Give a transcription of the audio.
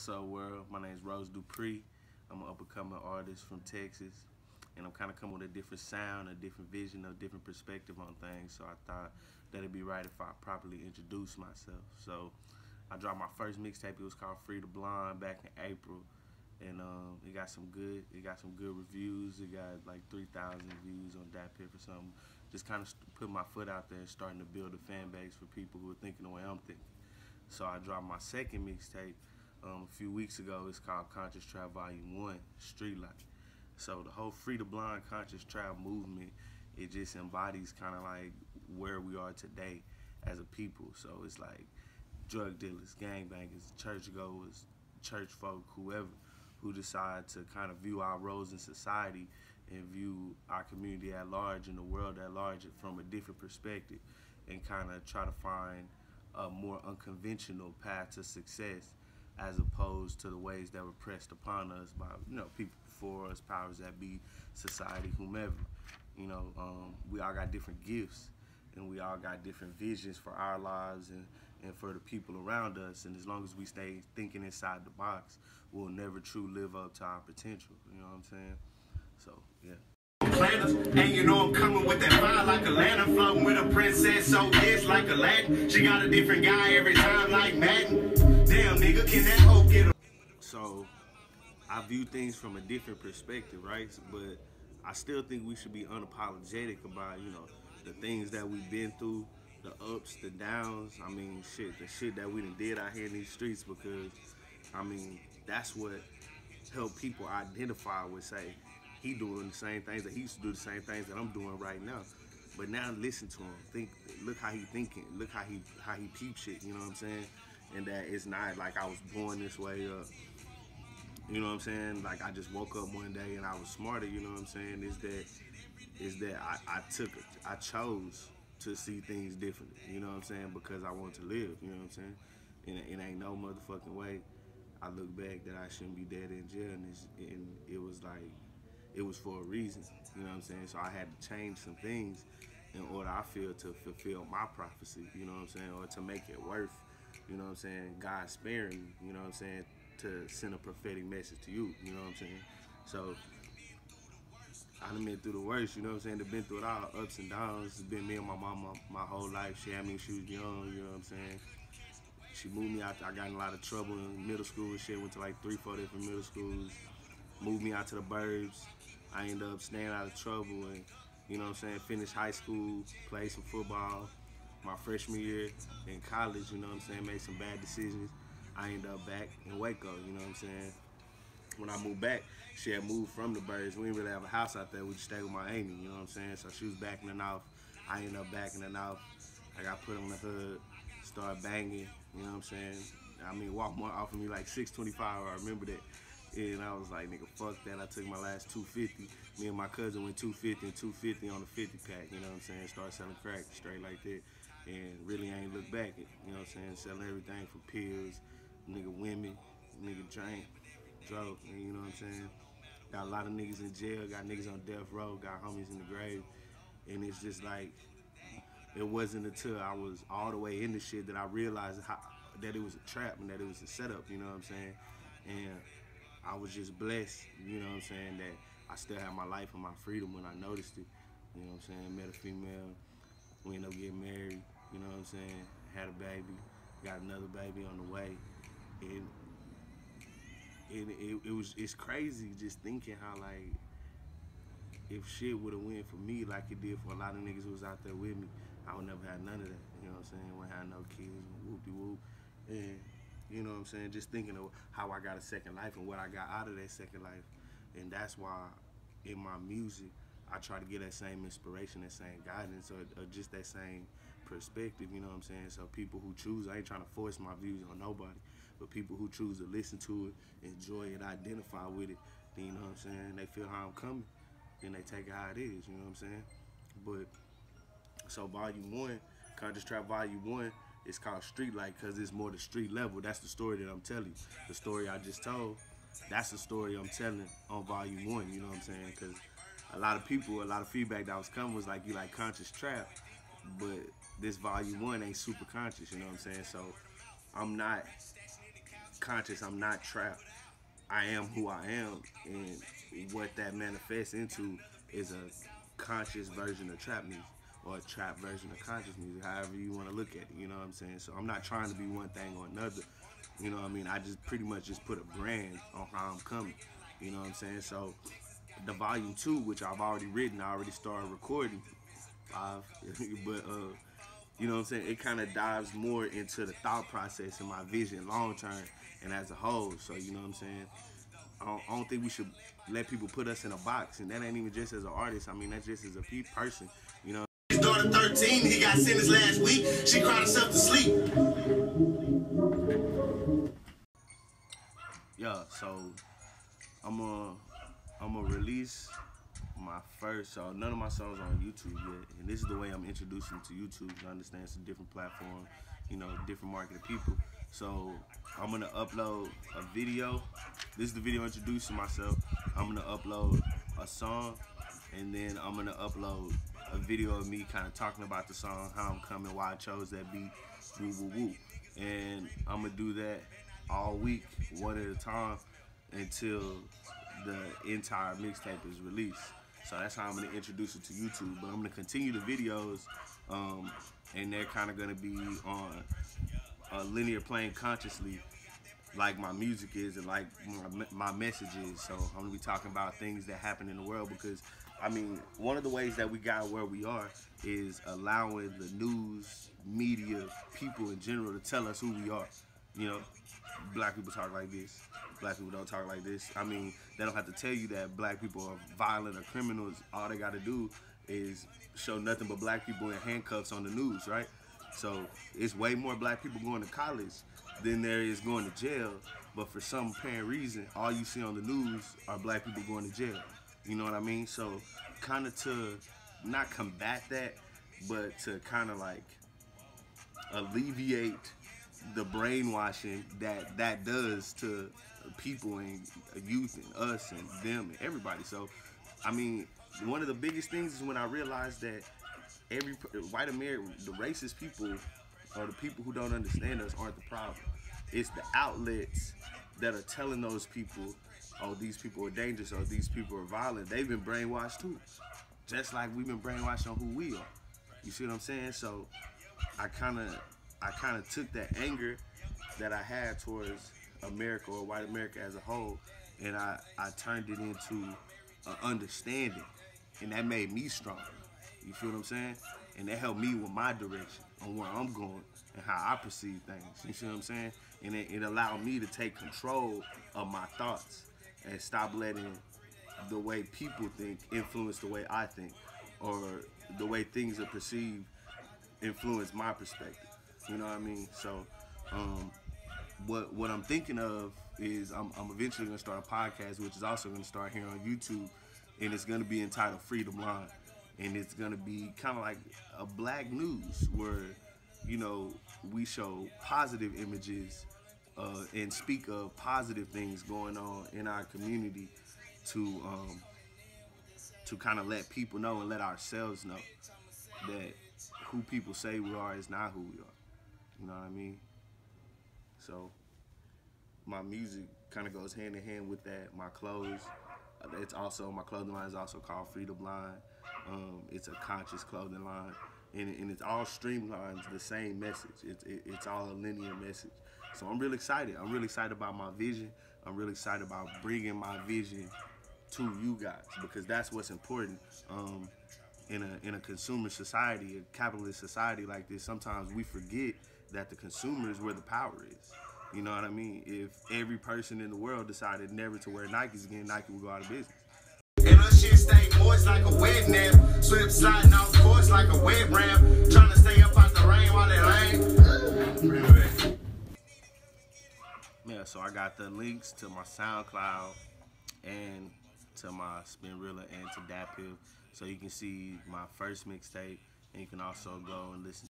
What's up, world? My name is Rose Dupree. I'm an up-and-coming artist from Texas, and I'm kind of coming with a different sound, a different vision, a different perspective on things. So I thought that it'd be right if I properly introduce myself. So I dropped my first mixtape. It was called Freetheblind back in April, and it got some good reviews. It got like 3,000 views on DatPiff or something. Just kind of put my foot out there and starting to build a fan base for people who are thinking the way I'm thinking. So I dropped my second mixtape a few weeks ago. It's called Conscious Trap Volume 1, Streetlight. So the whole Free the Blind Conscious Trap movement, it just embodies kind of like where we are today as a people. So it's like drug dealers, gangbangers, churchgoers, church folk, whoever, who decide to kind of view our roles in society and view our community at large and the world at large from a different perspective, and kind of try to find a more unconventional path to success, as opposed to the ways that were pressed upon us by, people before us, powers that be, society, whomever. We all got different gifts, and we all got different visions for our lives and for the people around us. And as long as we stay thinking inside the box, we'll never truly live up to our potential. You know what I'm saying? So, yeah. And you know I'm coming with that fire like a lantern, floating with a princess, so yes, like a Latin. She got a different guy every time, like Madden. Damn, nigga, can that hoe get a... So, I view things from a different perspective, right? But I still think we should be unapologetic about, the things that we've been through, the ups, the downs. I mean, the shit that we done did out here in these streets, because, that's what helped people identify with, say, he doing the same things that he used to do, the same things that I'm doing right now. But now listen to him. Look how he thinking. Look how he peep shit. You know what I'm saying? And that it's not like I was born this way. You know what I'm saying? Like I just woke up one day and I was smarter. You know what I'm saying? Is that I chose to see things differently. You know what I'm saying? Because I want to live. You know what I'm saying? And it ain't no motherfucking way I look back that I shouldn't be dead in jail. And it was like, it was for a reason, you know what I'm saying? So I had to change some things in order, I feel, to fulfill my prophecy, you know what I'm saying? Or to make it worth, you know what I'm saying, God sparing me, you know what I'm saying, to send a prophetic message to you, you know what I'm saying? So I done been through the worst, you know what I'm saying? I've been through it all, ups and downs. It's been me and my mama my whole life. She had me when she was young, you know what I'm saying? She moved me out. I got in a lot of trouble in middle school and shit. Went to like 3-4 different middle schools. Moved me out to the burbs. I ended up staying out of trouble and, you know what I'm saying, finished high school, played some football. My freshman year in college, you know what I'm saying, made some bad decisions. I ended up back in Waco, you know what I'm saying. When I moved back, she had moved from the burbs. We didn't really have a house out there. We just stayed with my Amy, you know what I'm saying. So she was back in the north. I ended up back in the north. I got put on the hood, started banging, you know what I'm saying. Walked more off of me like 625, I remember that. And I was like, nigga, fuck that. I took my last 250. Me and my cousin went 250 and 250 on the 50 pack, you know what I'm saying? Started selling crack straight like that. And really ain't look back, you know what I'm saying? Selling everything from pills, nigga women, nigga drink, drug, you know what I'm saying? Got a lot of niggas in jail, got niggas on death row, got homies in the grave. And it's just like, it wasn't until I was all the way in the shit that I realized that it was a trap and that it was a setup, you know what I'm saying? And I was just blessed, you know what I'm saying, that I still had my life and my freedom when I noticed it. You know what I'm saying? Met a female, we ended up getting married, you know what I'm saying? Had a baby, got another baby on the way. And it's crazy just thinking how, like, if shit would have went for me like it did for a lot of niggas who was out there with me, I would never have none of that, you know what I'm saying? Wouldn't have no kids, whoop-de-whoop. And you know what I'm saying? Just thinking of how I got a second life and what I got out of that second life. And that's why in my music, I try to get that same inspiration, that same guidance, or just that same perspective, you know what I'm saying? So people who choose, I ain't trying to force my views on nobody, but people who choose to listen to it, enjoy it, identify with it, then, you know what I'm saying? They feel how I'm coming, then they take it how it is, you know what I'm saying? But, so Volume 1, Conscious Trap Volume 1, it's called Streetlight because it's more the street level. That's the story that I'm telling. The story I just told, that's the story I'm telling on Volume 1, you know what I'm saying? Because a lot of people, a lot of feedback that was coming was like, you like conscious trap, but this Volume 1 ain't super conscious, you know what I'm saying? So I'm not conscious. I'm not trapped. I am who I am, and what that manifests into is a conscious version of trap music, or a trap version of conscious music, however you want to look at it, you know what I'm saying? So I'm not trying to be one thing or another, you know what I mean? I just pretty much just put a brand on how I'm coming, you know what I'm saying? So the volume 2, which I've already written, I already started recording, 5, but you know what I'm saying? It kind of dives more into the thought process and my vision long term and as a whole. So, you know what I'm saying? I don't think we should let people put us in a box, and that ain't even just as an artist. I mean, that's just as a person, you know. His daughter 13, he got sentenced last week. She cried herself to sleep. Yeah, so I'm gonna release my first, so none of my songs are on YouTube yet, and this is the way I'm introducing to YouTube. You understand, it's a different platform, you know, different market of people. So I'm gonna upload a video. This is the video introducing myself. I'm gonna upload a song, and then I'm gonna upload a video of me kind of talking about the song, how I'm coming, why I chose that beat, woo woo woo. And I'm gonna do that all week, one at a time, until the entire mixtape is released. So that's how I'm gonna introduce it to YouTube. But I'm gonna continue the videos, and they're kind of gonna be on a linear plane consciously, like my music is and like my message is. So I'm gonna be talking about things that happen in the world, because I mean, one of the ways that we got where we are is allowing the news, media, people in general to tell us who we are. You know, black people talk like this. Black people don't talk like this. I mean, they don't have to tell you that black people are violent or criminals. All they got to do is show nothing but black people in handcuffs on the news, right? So it's way more black people going to college than there is going to jail. But for some apparent reason, all you see on the news are black people going to jail. You know what I mean? So kind of to not combat that, but to kind of like alleviate the brainwashing that does to people and youth and us and them and everybody. So, I mean, one of the biggest things is when I realized that every white American, the racist people or the people who don't understand us aren't the problem. It's the outlets that are telling those people, oh, these people are dangerous, or these people are violent. They've been brainwashed too, just like we've been brainwashed on who we are. You see what I'm saying? So I kind of took that anger that I had towards America or white America as a whole, and I turned it into an understanding, and that made me stronger. You feel what I'm saying? And that helped me with my direction on where I'm going and how I perceive things. You see what I'm saying? And it allowed me to take control of my thoughts and stop letting the way people think influence the way I think, or the way things are perceived influence my perspective. You know what I mean? So what I'm thinking of is I'm eventually going to start a podcast, which is also going to start here on YouTube, and it's going to be entitled Freetheblind. And it's going to be kind of like a black news where, you know, we show positive images and speak of positive things going on in our community to kind of let people know and let ourselves know that who people say we are is not who we are. You know what I mean? So my music kind of goes hand in hand with that. My clothes, my clothing line is also called Freetheblind. It's a conscious clothing line, and it's all streamlined the same message. It's all a linear message. So I'm really excited. I'm really excited about my vision. I'm really excited about bringing my vision to you guys, because that's what's important. In a consumer society, a capitalist society like this, sometimes we forget that the consumer is where the power is. You know what I mean? If every person in the world decided never to wear Nikes again, Nike would go out of business. And her shit stay moist like a wet nap. Slip sliding off course like a wet ramp. Trying to stay up out the rain while it rain. Yeah, so I got the links to my SoundCloud and to my Spinrilla and to Dapper, so you can see my first mixtape, and you can also go and listen